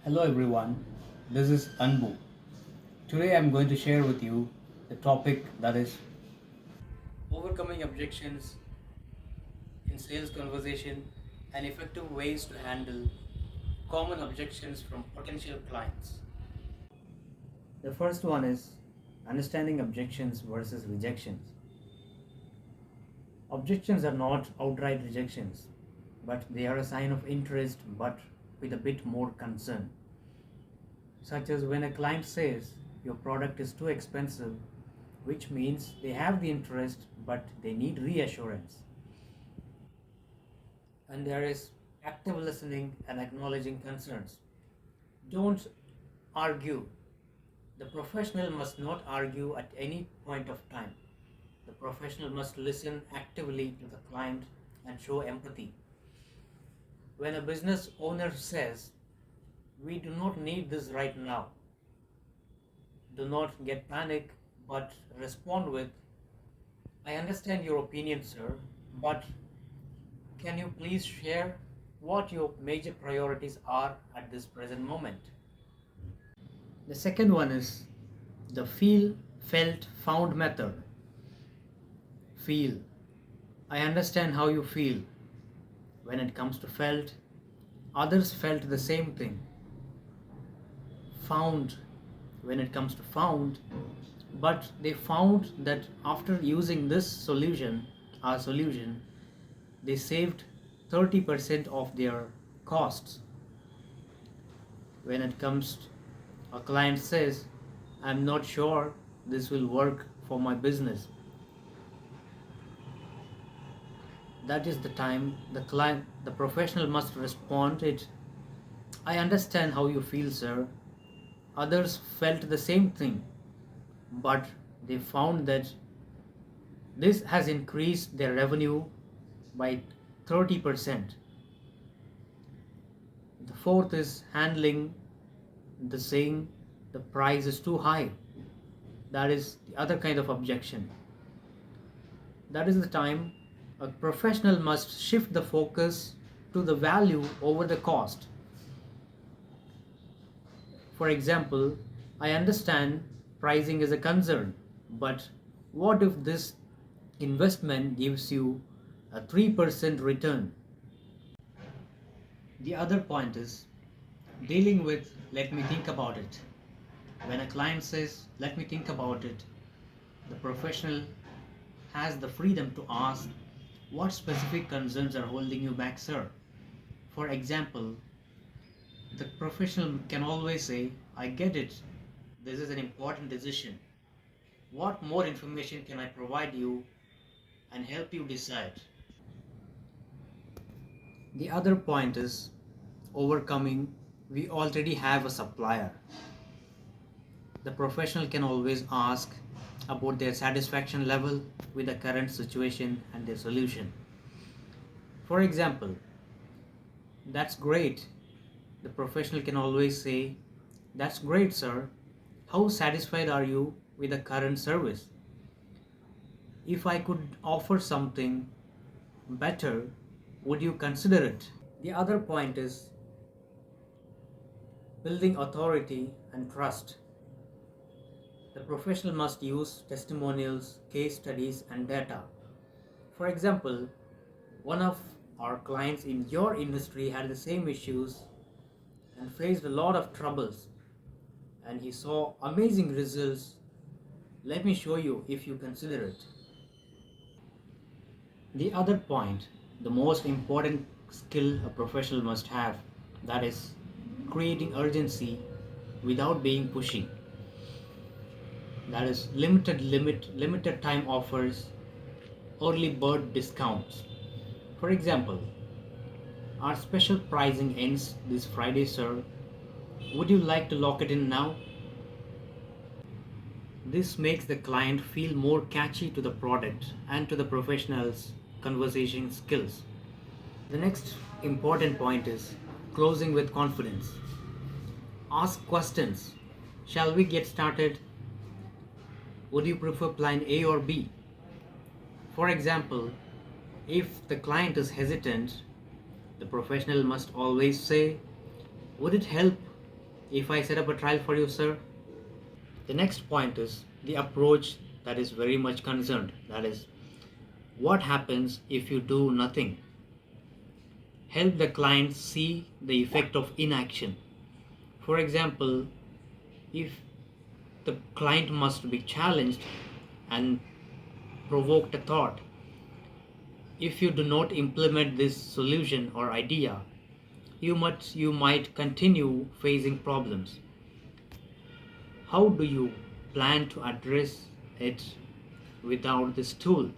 Hello everyone, this is Anbu. Today I'm going to share with you the topic that is overcoming objections in sales conversation and effective ways to handle common objections from potential clients. The first one is understanding objections versus rejections. Objections are not outright rejections, but they are a sign of interest but with a bit more concern. Such as when a client says your product is too expensive, which means they have the interest but they need reassurance. And there is active listening and acknowledging concerns. Don't argue. The professional must not argue at any point of time. The professional must listen actively to the client and show empathy. When a business owner says, we do not need this right now, do not get panic but respond with, I understand your opinion, sir, but can you please share what your major priorities are at this present moment? The second one is the feel, felt, found method. Feel. I understand how you feel. When it comes to felt, others felt the same thing. Found. When it comes to found, but they found that after using this solution, our solution, they saved 30% of their costs. When it comes, a client says, I'm not sure this will work for my business. That is the time the professional must respond it. I understand how you feel, sir. Others felt the same thing, but they found that this has increased their revenue by 30%. The fourth is handling the saying the price is too high. That is the other kind of objection. That is the time a professional must shift the focus to the value over the cost. For example, I understand pricing is a concern, but what if this investment gives you a 3% return? The other point is dealing with let me think about it. When a client says let me think about it, the professional has the freedom to ask what specific concerns are holding you back, sir. For example, the professional can always say, I get it. This is an important decision. What more information can I provide you and help you decide? The other point is overcoming we already have a supplier. The professional can always ask about their satisfaction level with the current situation and their solution. For example, that's great. The professional can always say, that's great, sir. How satisfied are you with the current service? If I could offer something better, would you consider it? The other point is building authority and trust. The professional must use testimonials, case studies, and data. For example, one of our clients in your industry had the same issues and faced a lot of troubles, and he saw amazing results. Let me show you if you consider it. The other point, the most important skill a professional must have, that is creating urgency without being pushy. That is limited time offers, early bird discounts. For example, our special pricing ends this Friday, sir. Would you like to lock it in now? This makes the client feel more catchy to the product and to the professional's conversation skills. The next important point is closing with confidence. Ask questions. Shall we get started? Would you prefer plan A or B? For example, if the client is hesitant, the professional must always say, would it help if I set up a trial for you, sir? The next point is the approach that is very much concerned. That is, what happens if you do nothing? Help the client see the effect of inaction. For example, if the client must be challenged and provoked a thought, if you do not implement this solution or idea, you might continue facing problems. How do you plan to address it without this tool?